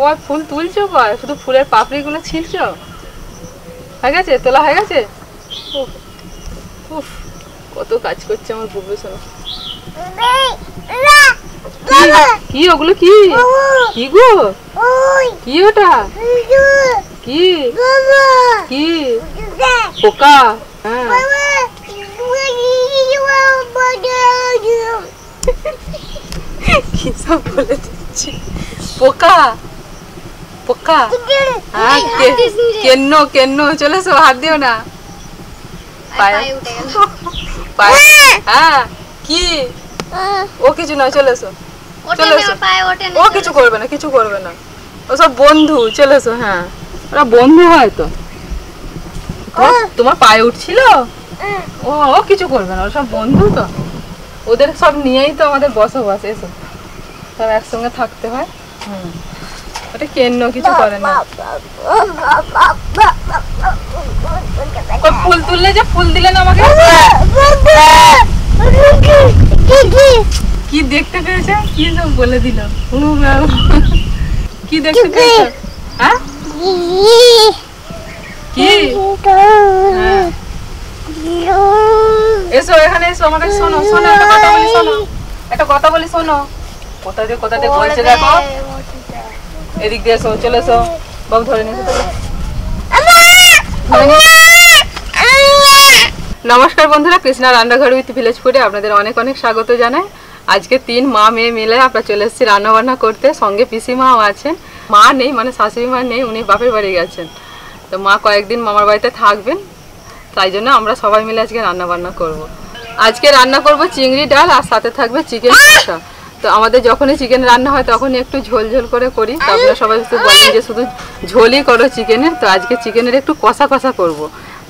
কয় ফুল তুলছো, কয় শুধু ফুলের পাপড়িগুলো ছিলছো? হয়ে গেছে, তোলা হয়ে গেছে? উফ, কত কাজ করছে আমার বুবলু সোনা। কি ওগুলো? কি কি গো? কি ওটা? কি কি পোকা? হ্যাঁ কি সব বলে দিচ্ছি। পোকা পোকা। হ্যাঁ কেন কেন চলে এসো, হাত দিও না পায়ে। হ্যাঁ কি ও কিছু নয়, চলে এসো চলে এসো। ও কিছু করবে না, কিছু করবে না, ও সব বন্ধু, চলে এসো। হ্যাঁ ওরা বন্ধু হয় তো। তোমার পায়ে উঠছিল? ও কিছু করবে না, ওরা সব বন্ধু তো, ওদের সব নিয়েই তো আমাদের বসবাস। এসো সব একসঙ্গে থাকতে হয়। ওটা কেন কিছু করে না। ফুল তুললে যে ফুল দিলে না আমাকে। কি দেখতে পেয়েছে? কি সব বলে দিল। কি দেখতে পেয়েছে? হ্যাঁ কি? এসো এখানে এসো, আমাকে শোনো শোনো, একটা কথা বলি শোনো, একটা কথা বলি শোনো। কোথা দিয়ে বলছে দেখো। এদিক দিয়ে এসো, চলে এসো। বাবু ধরে নিয়ে এসো। নমস্কার বন্ধুরা, কৃষ্ণা রান্নাঘর উইথ ভিলেজ ফুডে আপনাদের অনেক অনেক স্বাগত জানাই। আজকে 3 মা মেয়ে মিলে আমরা চলে এসেছি রান্না বান্না করতে। সঙ্গে পিসিমাও আছেন। মা নেই, মানে শাশুড়ি মা নেই, উনি বাপের বাড়ি গেছেন। তো মা কয়েকদিন মামার বাড়িতে থাকবেন, তাই জন্য আমরা সবাই মিলে আজকে রান্না বান্না করব। আজকে রান্না করব চিংড়ি ডাল, আর সাথে থাকবে চিকেন কষা। তো আমাদের যখনই চিকেন রান্না হয় তখনই একটু ঝোল ঝোল করে করি। তারপরে সবাই বলেন যে শুধু ঝোলই করো চিকেনের, তো আজকে চিকেনের একটু কষা কষা করব,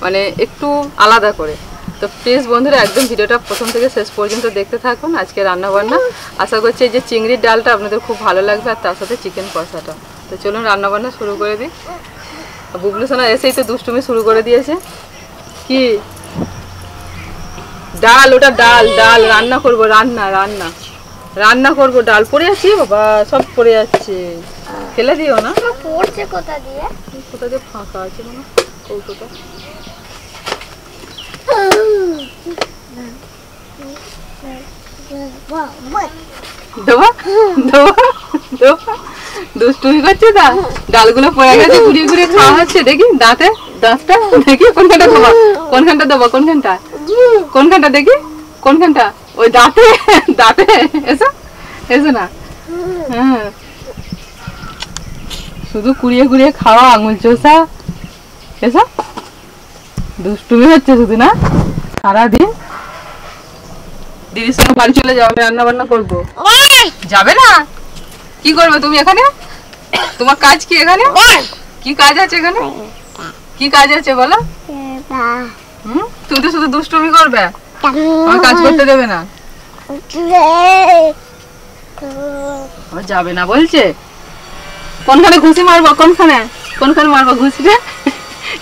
মানে একটু আলাদা করে। তো প্লিজ বন্ধুরা একদম ভিডিওটা প্রথম থেকে শেষ পর্যন্ত দেখতে থাকুন। আজকে রান্না বান্না আশা করছি এই যে চিংড়ির ডালটা আপনাদের খুব ভালো লাগবে, আর তার সাথে চিকেন কষাটা। তো চলুন রান্না বান্না শুরু করে দিই। বুবলু সোনা এসেই তো দুষ্টুমি শুরু করে দিয়েছে। কি ডাল? ওটা ডাল, ডাল রান্না করব, রান্না রান্না রান্না করব। ডাল পড়ে যাচ্ছে বাবা, সব পড়ে যাচ্ছে, ফেলে দিও না। পড়ছে কোথা দিয়ে? কোথা দিয়ে ফাঁকা আছে না কৌটোটা। দুষ্টুমি করছে তা, ডালগুলো পড়ে গেছে, ঘুরিয়ে ঘুরিয়ে খাওয়া হচ্ছে। দেখি দাঁতে, দাঁতটা দেখি কোনখানটা দেবো, কোনখানটা দেবো, কোনখানটা কোনখানটা দেখি, কোনখানটা? ওই দাঁতে, দাঁতে। এসো এসো না। হ্যাঁ শুধু কুড়িয়ে কুড়িয়ে খাওয়া, আঙুল চোষা। এসো, দুষ্টুমি হচ্ছে শুধু না সারাদিন। দিদির সঙ্গে বাড়ি চলে যাও, আমি রান্না বান্না করবো। যাবে না? কি করবে তুমি এখানে? তোমার কাজ কি এখানে? কি কাজ আছে এখানে? কি কাজ আছে বলো? তুমি তো শুধু দুষ্টুমি করবে, আমার কাজ করতে দেবে না। যাবে না বলছে। কোনখানে ঘুষি মারবো? কোনখানে কোনখানে মারবো ঘুষিটা?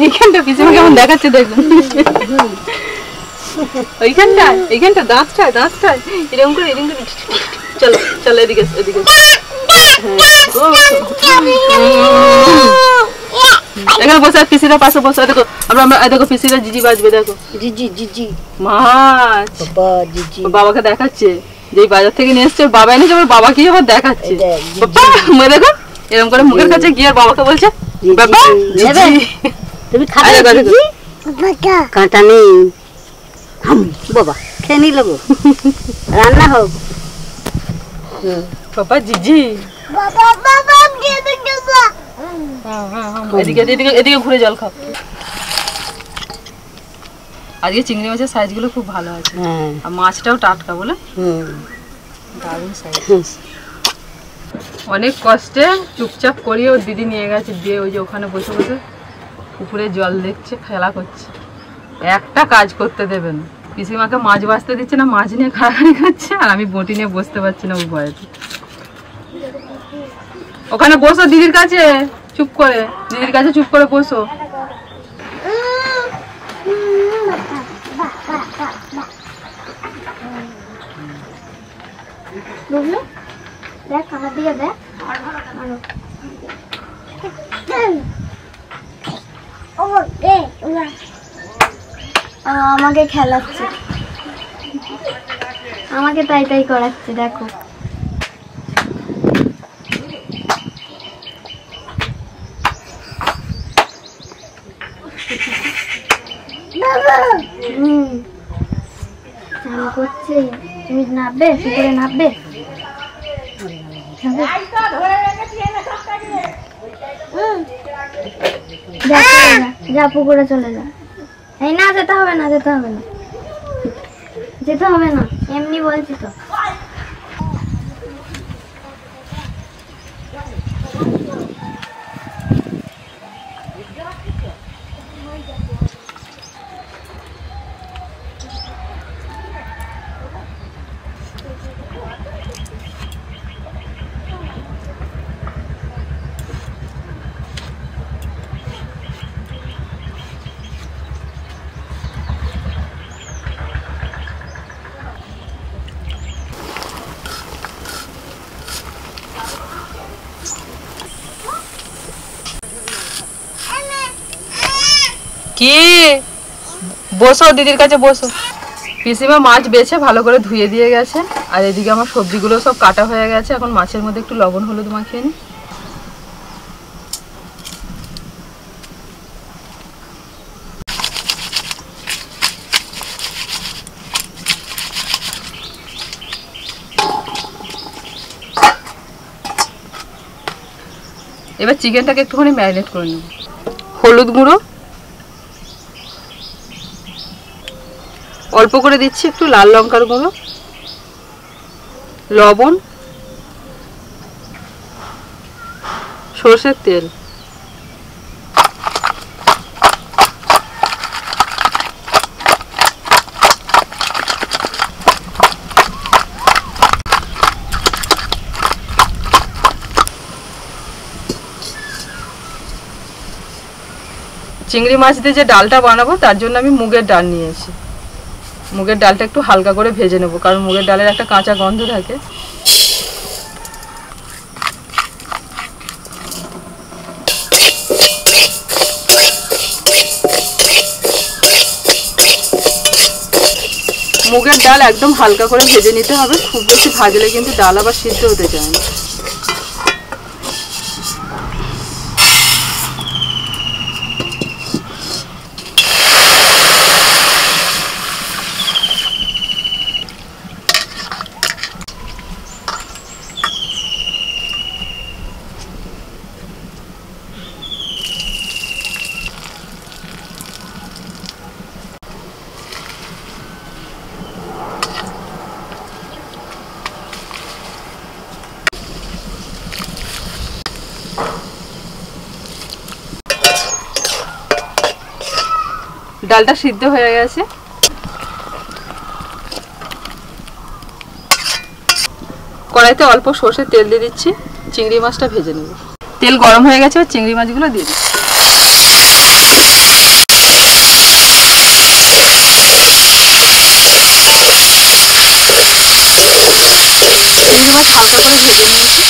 এইখানটা পিছনে কেমন দেখাচ্ছে দেখুন। ওইখানটা, এইখানটা দাঁতটায়, দাঁতটায় এরকম করে, এরকম করে। চলো চলো এদিকে এদিকে। এখানে বসে, পিসিরা পাশে বসে। দেখো আমরা দেখো পিসিরা জিজি বাজবে, দেখো জিজি জিজি মাছ। বাবাকে দেখাচ্ছে যে বাজার থেকে নিয়ে এসছে, বাবা এনেছে, ওর বাবা কি আবার দেখাচ্ছে। দেখো এরকম করে মুখের কাছে গিয়ে আর বাবাকে বলছে বাবা তুমি খাবে জিজি? কাঁটা নেই বাবা, খেয়ে নিল গো, রান্না হোক। বাবা জিজি, এদিকে এদিকে এদিকে ঘুরে জল খাও। আজকে চিংড়ি মাছের সাইজ গুলো খুব ভালো আছে, আর মাছটাও টাটকা বলে দারুণ সাইজ। অনেক কষ্টে চুপচাপ করিয়ে ওর দিদি নিয়ে গেছে, দিয়ে ওই যে ওখানে বসে বসে পুকুরে জল দেখছে, খেলা করছে, একটা কাজ করতে দেবেন। পিসিমাকে মাছ বাছতে দিচ্ছে না, মাছ নিয়ে খাড়াখাড়ি খাচ্ছে, আর আমি বটি নিয়ে বসতে পারছি না ওই ভয়েতে। ওখানে বসো দিদির কাছে চুপ করে, দিদির কাছে চুপ করে বসো। দেখ আমার দিকে দেখ। আমাকে খেলাচ্ছে, আমাকে তাই তাই করাচ্ছে। দেখো চান করছে। তুমি নামবে, পুকুরে নামবে? যা পুকুরে চলে যা। এই না, যেতে হবে না, যেতে হবে না, যেতে হবে না, এমনি বলছি তো। কি বসো, দিদির কাছে বসো। পিসিমা মাছ বেছে ভালো করে ধুয়ে দিয়ে গেছে, আর এদিকে আমার সবজিগুলো সব কাটা হয়ে গেছে। এখন মাছের মধ্যে একটু লবণ হলুদ মাখিয়ে নিই। এবার চিকেনটাকে একটুখানি ম্যারিনেট করে নেব। হলুদ গুঁড়ো অল্প করে দিচ্ছি, একটু লাল লঙ্কার গুঁড়ো, লবণ, সরষের তেল, চিংড়ি মাছ দিয়ে যে ডালটা বানাবো তার জন্য আমি মুগের ডাল নিয়েছি। মুগের ডালটা একটু হালকা করে ভেজে নেব, কারণ মুগের ডালের একটা কাঁচা গন্ধ থাকে। মুগের ডাল একদম হালকা করে ভেজে নিতে হবে, খুব বেশি ভাজলে কিন্তু ডাল আবার সিদ্ধ হতে চায় না। ডালটা সিদ্ধ হয়ে গেছে। কড়াইতে অল্প সরষের তেল দিয়ে দিচ্ছি, চিংড়ি মাছটা ভেজে নেব। তেল গরম হয়ে গেছে, চিংড়ি মাছগুলো দিয়ে দিচ্ছি। চিংড়ি মাছ হালকা করে ভেজে নিয়েছি।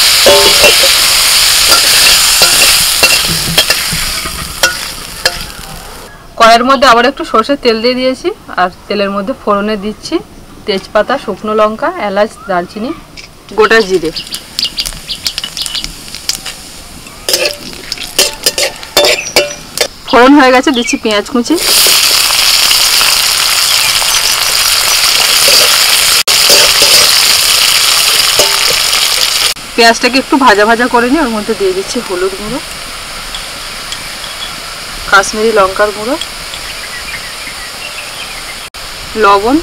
কড়াইয়ের মধ্যে আবার একটু সরষের তেল দিয়ে দিয়েছি, আর তেলের মধ্যে ফোড়নে দিচ্ছি তেজপাতা, শুকনো লঙ্কা, এলাচ, দারচিনি, গোটা জিরে। ফোড়ন হয়ে গেছে, দিচ্ছি পেঁয়াজ কুচি। পেঁয়াজটাকে একটু ভাজা ভাজা করে নিয়ে ওর মধ্যে দিয়ে দিচ্ছি হলুদ গুঁড়ো, কাশ্মীরি লঙ্কার গুঁড়ো, লবণ,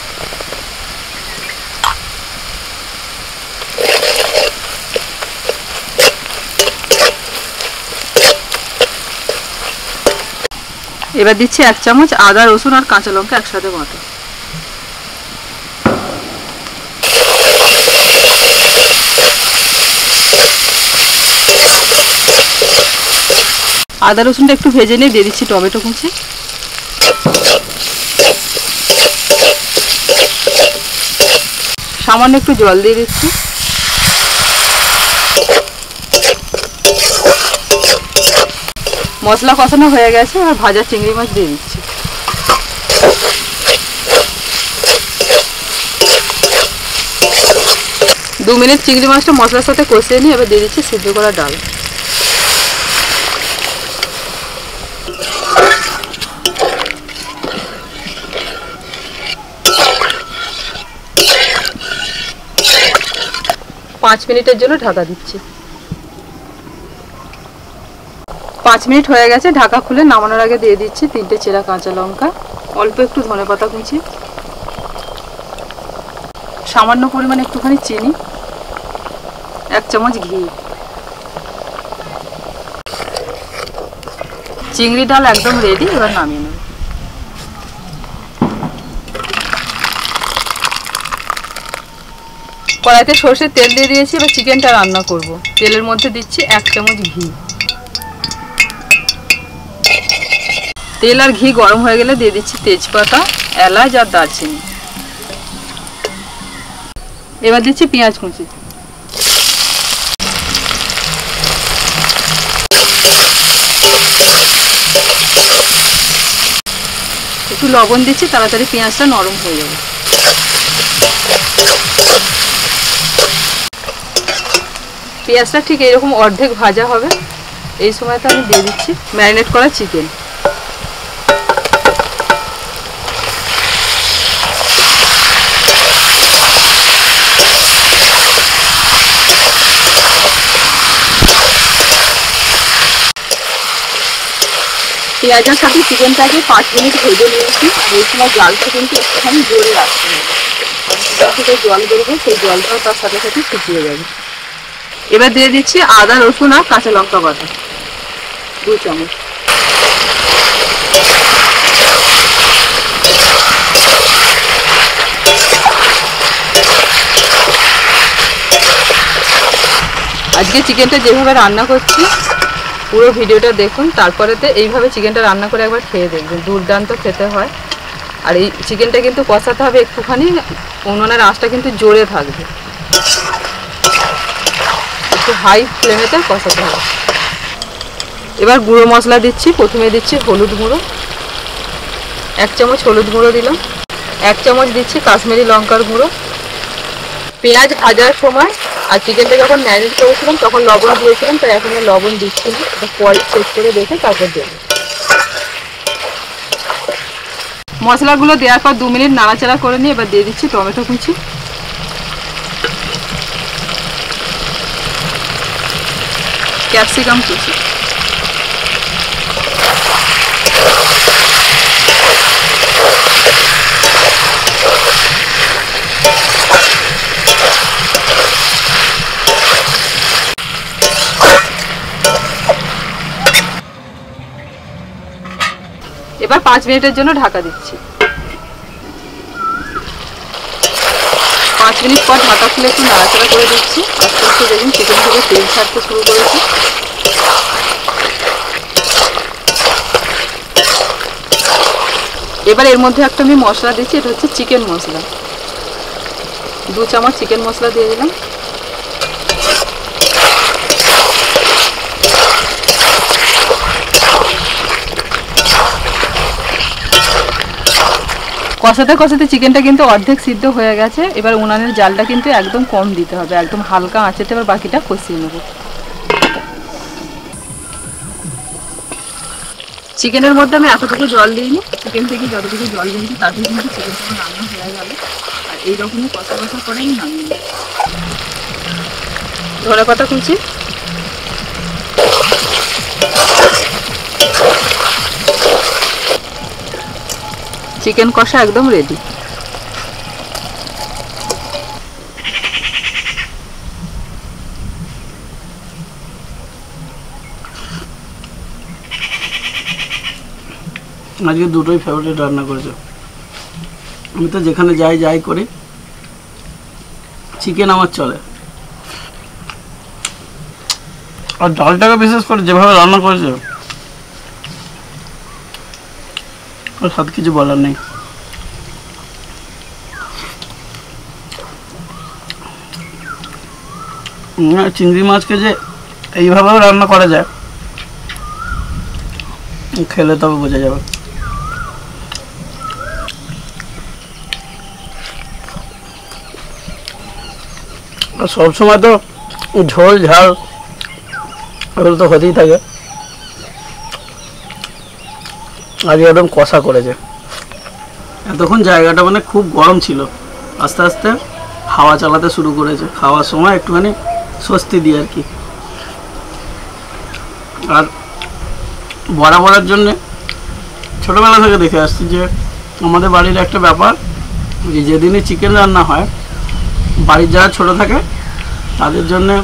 এবার দিচ্ছি 1 চামচ আদা, রসুন আর কাঁচা লঙ্কা একসাথে বাটা। আদা রসুনটা একটু ভেজে নিয়ে দিয়ে দিচ্ছি টমেটো কুচি। সামান্য একটু জল দিয়ে দিচ্ছি। মশলা কষানো হয়ে গেছে, আর ভাজা চিংড়ি মাছ দিয়ে দিচ্ছি। দু মিনিট চিংড়ি মাছটা মশলার সাথে কষিয়ে নিয়ে এবার দিয়ে দিচ্ছি সিদ্ধ করা ডাল। পাঁচ মিনিটের জন্য ঢাকা দিচ্ছি। 5 মিনিট হয়ে গেছে, ঢাকা খুলে নামানোর আগে দিয়ে দিচ্ছি 3টে চেরা কাঁচা লঙ্কা, অল্প একটু ধনেপাতা কুচি, সামান্য পরিমাণে একটুখানি চিনি, 1 চামচ ঘি। চিংড়ি ডাল একদম রেডি, এবার নামিয়ে নেব। কড়াইতে সর্ষের তেল দিয়ে দিয়েছি, এবার চিকেনটা রান্না করব। তেলের মধ্যে দিচ্ছি 1 চামচ ঘি। তেল আর ঘি গরম হয়ে গেলে দিয়ে দিচ্ছি তেজপাতা, এলাচ আর দারচিনি। এবার দিচ্ছি পেঁয়াজ কুচি। একটু লবণ দিচ্ছি, তাড়াতাড়ি পেঁয়াজটা নরম হয়ে যাবে। পেঁয়াজটা ঠিক এরকম অর্ধেক ভাজা হবে, এই সময়তে আমি দিয়ে দিচ্ছি ম্যারিনেট করা চিকেন। পেঁয়াজের সাথে চিকেনটাকে 5 মিনিট ভেজে নিয়েছি। এই সময় জলটা কিন্তু একটুখানি জোরে রাখতে হবে, থেকে জল বেরোবে, সেই জলটাও তার সাথে সাথে শুকিয়ে যাবে। এবার দিয়ে দিচ্ছি আদা রসুন আর কাঁচা লঙ্কা বাটা 2 চামচ। আজকে চিকেনটা যেভাবে রান্না করছি পুরো ভিডিওটা দেখুন, তারপরেতে এইভাবে চিকেনটা রান্না করে একবার খেয়ে দেখবেন, দুর্দান্ত খেতে হয়। আর এই চিকেনটা কিন্তু কষাতে হবে একটুখানি, উনুনের আঁচটা কিন্তু জোরে থাকবে, একটু হাই ফ্লেমেতে কষাতে হবে। এবার গুঁড়ো মশলা দিচ্ছি। প্রথমে দিচ্ছি হলুদ গুঁড়ো, 1 চামচ হলুদ গুঁড়ো দিলাম। 1 চামচ দিচ্ছি কাশ্মীরি লঙ্কার গুঁড়ো। পেঁয়াজ ভাজার সময় আর চিকেনটা যখন ম্যারিনেট করেছিলাম তখন লবণ দিয়েছিলাম, তাই এখন লবণ দিচ্ছি না, এটা পরে চেক করে দেখে তারপর দেব। মশলাগুলো দেওয়ার পর 2 মিনিট নাড়াচাড়া করে নিয়ে এবার দিয়ে দিচ্ছি টমেটো কুচি, ক্যাপসিকাম কুচি। এবার 5 মিনিটের জন্য ঢাকা দিচ্ছি। 5 মিনিট পর ঢাকা খুলে একটু নাড়াচাড়া করে দিচ্ছি। আস্তে আস্তে দেখুন চিকেন থেকে তেল ছাড়তে শুরু করেছে। এবার এর মধ্যে একটা আমি মশলা দিচ্ছি, এটা হচ্ছে চিকেন মশলা। 2 চামচ চিকেন মশলা দিয়ে দিলাম। কষাতে কষাতে চিকেনটা কিন্তু অর্ধেক সিদ্ধ হয়ে গেছে। এবার উনানের জালটা কিন্তু একদম কম দিতে হবে, একদম হালকা আঁচেতে এবার বাকিটা কষিয়ে নেব। চিকেনের মধ্যে আমি এতটুকু জল দিইনি, চিকেন থেকে যতটুকু জল দিয়েছি তাতে কিন্তু চিকেনটা রান্না হয়ে গেল। আর এইরকমই কষা কষা করে আমি নামিয়ে নেব। ধনেপাতা কুচি, চিকেন কষা একদম রেডি। আজকে দুটোই ফেভারিট রান্না করেছে। আমি তো যেখানে যাই করি চিকেন আমার চলে। আর ডালটাকে বিশেষ করে যেভাবে রান্না করেছে আর সাথে কিছু বলার নেই। চিংড়ি মাছকে যে এইভাবেও রান্না করা যায় খেলে তবে বোঝা যাবে। সবসময় তো ঝোল ঝাল এগুলো তো হতেই থাকে, আজ একদম কষা করেছে। এতক্ষণ জায়গাটা মানে খুব গরম ছিল, আস্তে আস্তে হাওয়া চালাতে শুরু করেছে, খাওয়ার সময় একটুখানি স্বস্তি দিয়ে আর কি। আর বরাবরের জন্যে ছোটোবেলা থেকে দেখে আসছি যে আমাদের বাড়ির একটা ব্যাপার, যে যেদিনই চিকেন রান্না হয় বাড়ির যারা ছোটো থাকে তাদের জন্যে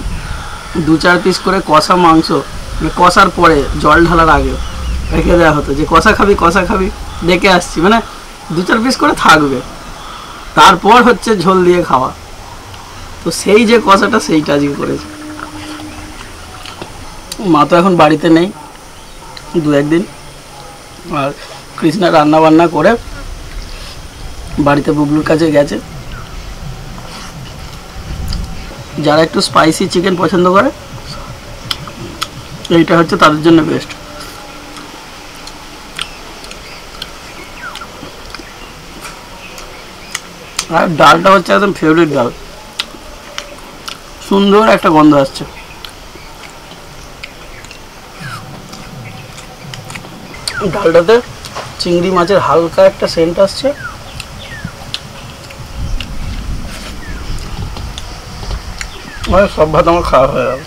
2-4 পিস করে কষা মাংস, কষার পরে জল ঢালার আগে রেখে দেওয়া হতো, যে কষা খাবি দেখে আসছি, মানে 2-4 পিস করে থাকবে, তারপর হচ্ছে ঝোল দিয়ে খাওয়া। তো সেই যে কষাটা সেইটা আজকে করেছে। মা তো এখন বাড়িতে নেই 2-1 দিন, আর কৃষ্ণা রান্না বান্না করে বাড়িতে বুবলুর কাছে গেছে। যারা একটু স্পাইসি চিকেন পছন্দ করে এইটা হচ্ছে তাদের জন্য বেস্ট। আর ডালটা হচ্ছে একদম ফেভারিট ডাল, সুন্দর একটা গন্ধ আসছে। ডালটাতে চিংড়ি মাছের হালকা একটা সেন্ট আসছে, সব ভাত আমার খাওয়া হয়ে গেল।